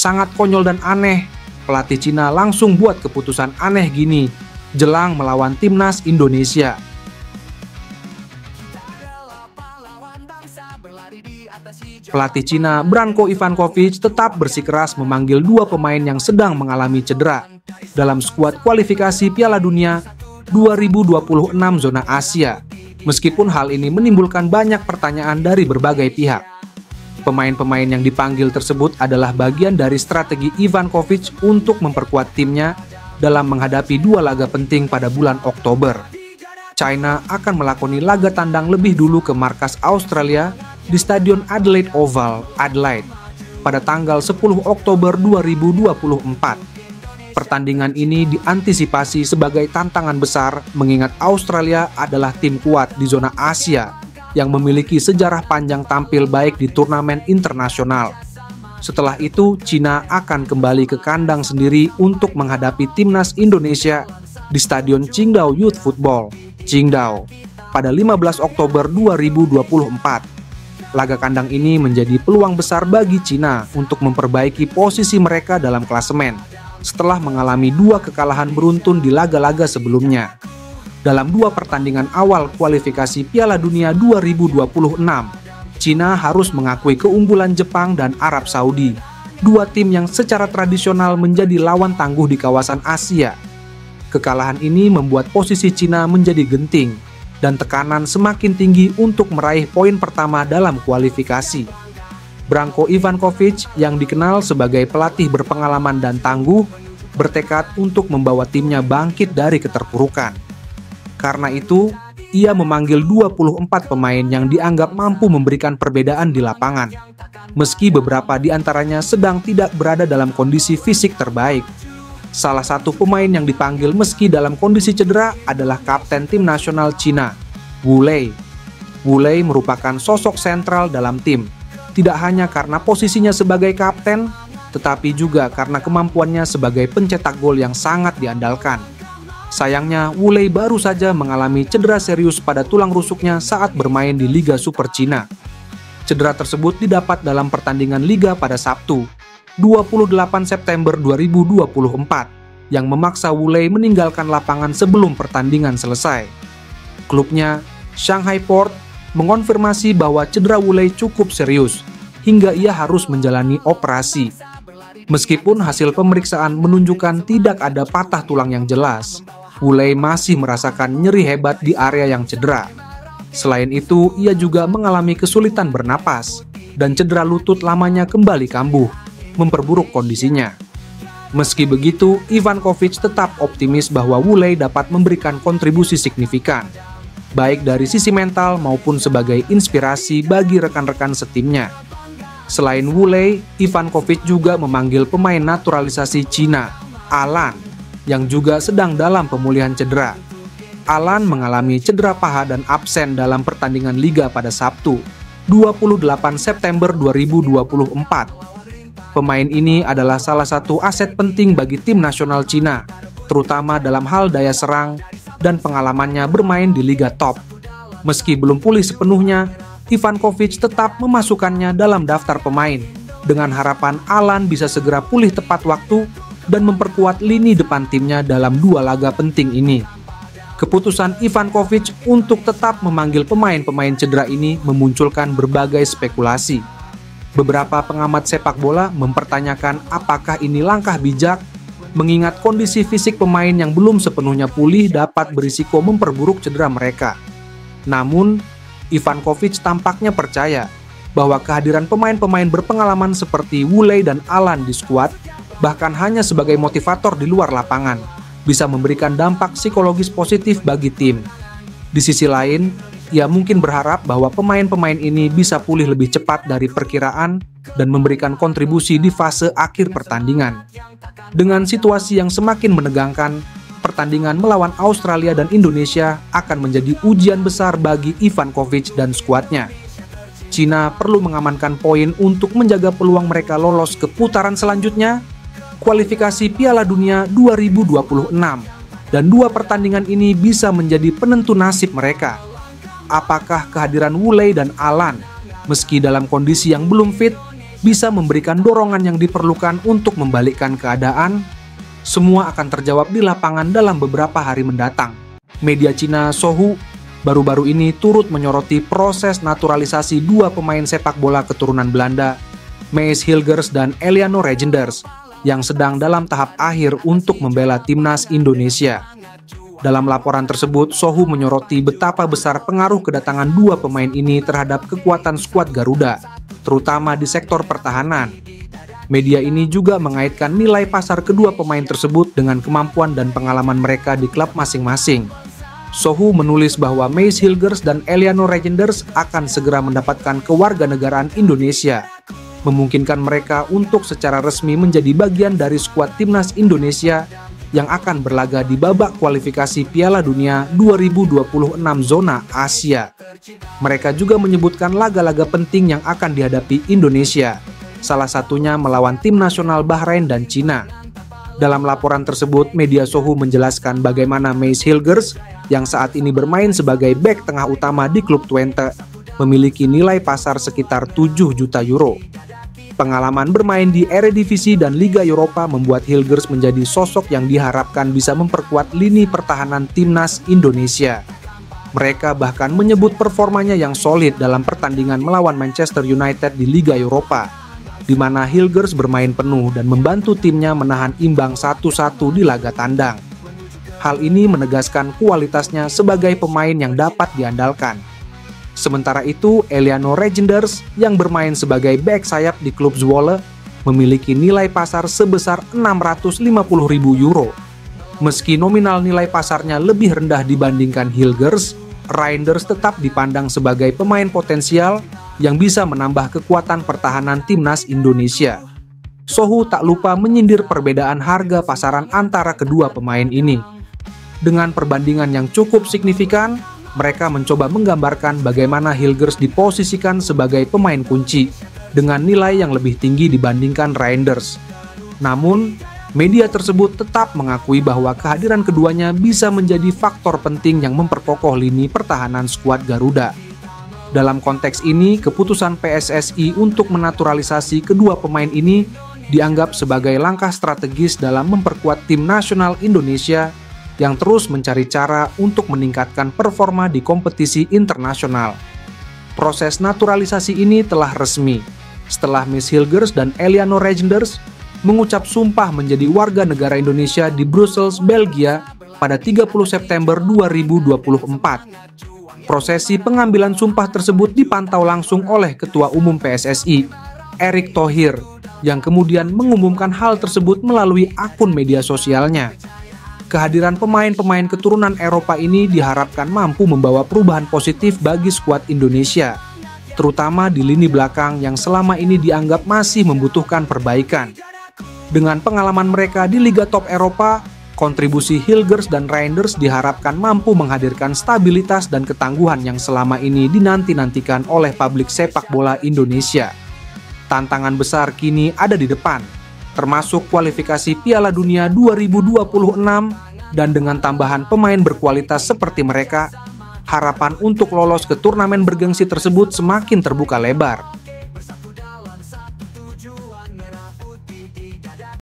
Sangat konyol dan aneh, pelatih Cina langsung buat keputusan aneh gini jelang melawan timnas Indonesia. Pelatih Cina Branko Ivankovic tetap bersikeras memanggil dua pemain yang sedang mengalami cedera dalam skuad kualifikasi Piala Dunia 2026 zona Asia. Meskipun hal ini menimbulkan banyak pertanyaan dari berbagai pihak. Pemain-pemain yang dipanggil tersebut adalah bagian dari strategi Ivankovic untuk memperkuat timnya dalam menghadapi dua laga penting pada bulan Oktober. China akan melakoni laga tandang lebih dulu ke markas Australia di Stadion Adelaide Oval, Adelaide, pada tanggal 10 Oktober 2024. Pertandingan ini diantisipasi sebagai tantangan besar mengingat Australia adalah tim kuat di zona Asia yang memiliki sejarah panjang tampil baik di turnamen internasional. Setelah itu, Cina akan kembali ke kandang sendiri untuk menghadapi timnas Indonesia di Stadion Qingdao Youth Football, Qingdao, pada 15 Oktober 2024. Laga kandang ini menjadi peluang besar bagi Cina untuk memperbaiki posisi mereka dalam klasemen setelah mengalami dua kekalahan beruntun di laga-laga sebelumnya. Dalam dua pertandingan awal kualifikasi Piala Dunia 2026, Cina harus mengakui keunggulan Jepang dan Arab Saudi, dua tim yang secara tradisional menjadi lawan tangguh di kawasan Asia. Kekalahan ini membuat posisi Cina menjadi genting dan tekanan semakin tinggi untuk meraih poin pertama dalam kualifikasi. Branko Ivankovic yang dikenal sebagai pelatih berpengalaman dan tangguh, bertekad untuk membawa timnya bangkit dari keterpurukan. Karena itu, ia memanggil 24 pemain yang dianggap mampu memberikan perbedaan di lapangan, meski beberapa di antaranya sedang tidak berada dalam kondisi fisik terbaik. Salah satu pemain yang dipanggil meski dalam kondisi cedera adalah kapten tim nasional Cina, Wu Lei. Wu Lei merupakan sosok sentral dalam tim, tidak hanya karena posisinya sebagai kapten, tetapi juga karena kemampuannya sebagai pencetak gol yang sangat diandalkan. Sayangnya, Wu Lei baru saja mengalami cedera serius pada tulang rusuknya saat bermain di Liga Super Cina. Cedera tersebut didapat dalam pertandingan Liga pada Sabtu, 28 September 2024, yang memaksa Wu Lei meninggalkan lapangan sebelum pertandingan selesai. Klubnya, Shanghai Port, mengonfirmasi bahwa cedera Wu Lei cukup serius, hingga ia harus menjalani operasi. Meskipun hasil pemeriksaan menunjukkan tidak ada patah tulang yang jelas, Wu Lei masih merasakan nyeri hebat di area yang cedera. Selain itu, ia juga mengalami kesulitan bernapas, dan cedera lutut lamanya kembali kambuh, memperburuk kondisinya. Meski begitu, Ivankovic tetap optimis bahwa Wu Lei dapat memberikan kontribusi signifikan, baik dari sisi mental maupun sebagai inspirasi bagi rekan-rekan setimnya. Selain Wu Lei, Ivankovic juga memanggil pemain naturalisasi Cina, Alan, yang juga sedang dalam pemulihan cedera. Alan mengalami cedera paha dan absen dalam pertandingan Liga pada Sabtu, 28 September 2024. Pemain ini adalah salah satu aset penting bagi tim nasional Cina, terutama dalam hal daya serang dan pengalamannya bermain di liga top. Meski belum pulih sepenuhnya, Ivankovic tetap memasukkannya dalam daftar pemain, dengan harapan Alan bisa segera pulih tepat waktu dan memperkuat lini depan timnya dalam dua laga penting ini. Keputusan Ivankovic untuk tetap memanggil pemain-pemain cedera ini memunculkan berbagai spekulasi. Beberapa pengamat sepak bola mempertanyakan apakah ini langkah bijak, mengingat kondisi fisik pemain yang belum sepenuhnya pulih dapat berisiko memperburuk cedera mereka. Namun, Ivankovic tampaknya percaya bahwa kehadiran pemain-pemain berpengalaman seperti Wu Lei dan Alan di skuad, bahkan hanya sebagai motivator di luar lapangan, bisa memberikan dampak psikologis positif bagi tim. Di sisi lain, ia mungkin berharap bahwa pemain-pemain ini bisa pulih lebih cepat dari perkiraan dan memberikan kontribusi di fase akhir pertandingan. Dengan situasi yang semakin menegangkan, pertandingan melawan Australia dan Indonesia akan menjadi ujian besar bagi Ivankovic dan skuadnya. Cina perlu mengamankan poin untuk menjaga peluang mereka lolos ke putaran selanjutnya, kualifikasi Piala Dunia 2026, dan dua pertandingan ini bisa menjadi penentu nasib mereka. Apakah kehadiran Wu Lei dan Alan, meski dalam kondisi yang belum fit, bisa memberikan dorongan yang diperlukan untuk membalikkan keadaan? Semua akan terjawab di lapangan dalam beberapa hari mendatang. Media Cina Sohu baru-baru ini turut menyoroti proses naturalisasi dua pemain sepak bola keturunan Belanda, Mees Hilgers dan Eliano Regenders, yang sedang dalam tahap akhir untuk membela timnas Indonesia. Dalam laporan tersebut, Sohu menyoroti betapa besar pengaruh kedatangan dua pemain ini terhadap kekuatan skuad Garuda, terutama di sektor pertahanan. Media ini juga mengaitkan nilai pasar kedua pemain tersebut dengan kemampuan dan pengalaman mereka di klub masing-masing. Sohu menulis bahwa Mees Hilgers dan Eliano Regenders akan segera mendapatkan kewarganegaraan Indonesia, memungkinkan mereka untuk secara resmi menjadi bagian dari skuad timnas Indonesia yang akan berlaga di babak kualifikasi Piala Dunia 2026 zona Asia. Mereka juga menyebutkan laga-laga penting yang akan dihadapi Indonesia, salah satunya melawan tim nasional Bahrain dan Cina. Dalam laporan tersebut, media Sohu menjelaskan bagaimana Mees Hilgers yang saat ini bermain sebagai bek tengah utama di klub Twente memiliki nilai pasar sekitar 7 juta euro. Pengalaman bermain di Eredivisie dan Liga Eropa membuat Hilgers menjadi sosok yang diharapkan bisa memperkuat lini pertahanan timnas Indonesia. Mereka bahkan menyebut performanya yang solid dalam pertandingan melawan Manchester United di Liga Eropa, di mana Hilgers bermain penuh dan membantu timnya menahan imbang 1-1 di laga tandang. Hal ini menegaskan kualitasnya sebagai pemain yang dapat diandalkan. Sementara itu, Eliano Regenders yang bermain sebagai bek sayap di klub Zwolle memiliki nilai pasar sebesar 650.000 euro. Meski nominal nilai pasarnya lebih rendah dibandingkan Hilgers, Reinders tetap dipandang sebagai pemain potensial yang bisa menambah kekuatan pertahanan timnas Indonesia. Sohu tak lupa menyindir perbedaan harga pasaran antara kedua pemain ini. Dengan perbandingan yang cukup signifikan, mereka mencoba menggambarkan bagaimana Hilgers diposisikan sebagai pemain kunci dengan nilai yang lebih tinggi dibandingkan Reinders. Namun, media tersebut tetap mengakui bahwa kehadiran keduanya bisa menjadi faktor penting yang memperkokoh lini pertahanan skuad Garuda. Dalam konteks ini, keputusan PSSI untuk menaturalisasi kedua pemain ini dianggap sebagai langkah strategis dalam memperkuat tim nasional Indonesia yang terus mencari cara untuk meningkatkan performa di kompetisi internasional. Proses naturalisasi ini telah resmi setelah Mees Hilgers dan Eliano Regenders mengucap sumpah menjadi warga negara Indonesia di Brussels, Belgia pada 30 September 2024. Prosesi pengambilan sumpah tersebut dipantau langsung oleh Ketua Umum PSSI, Erick Thohir, yang kemudian mengumumkan hal tersebut melalui akun media sosialnya. Kehadiran pemain-pemain keturunan Eropa ini diharapkan mampu membawa perubahan positif bagi skuad Indonesia, terutama di lini belakang yang selama ini dianggap masih membutuhkan perbaikan. Dengan pengalaman mereka di Liga Top Eropa, kontribusi Hilgers dan Reinders diharapkan mampu menghadirkan stabilitas dan ketangguhan yang selama ini dinanti-nantikan oleh publik sepak bola Indonesia. Tantangan besar kini ada di depan, termasuk kualifikasi Piala Dunia 2026, dan dengan tambahan pemain berkualitas seperti mereka, harapan untuk lolos ke turnamen bergengsi tersebut semakin terbuka lebar.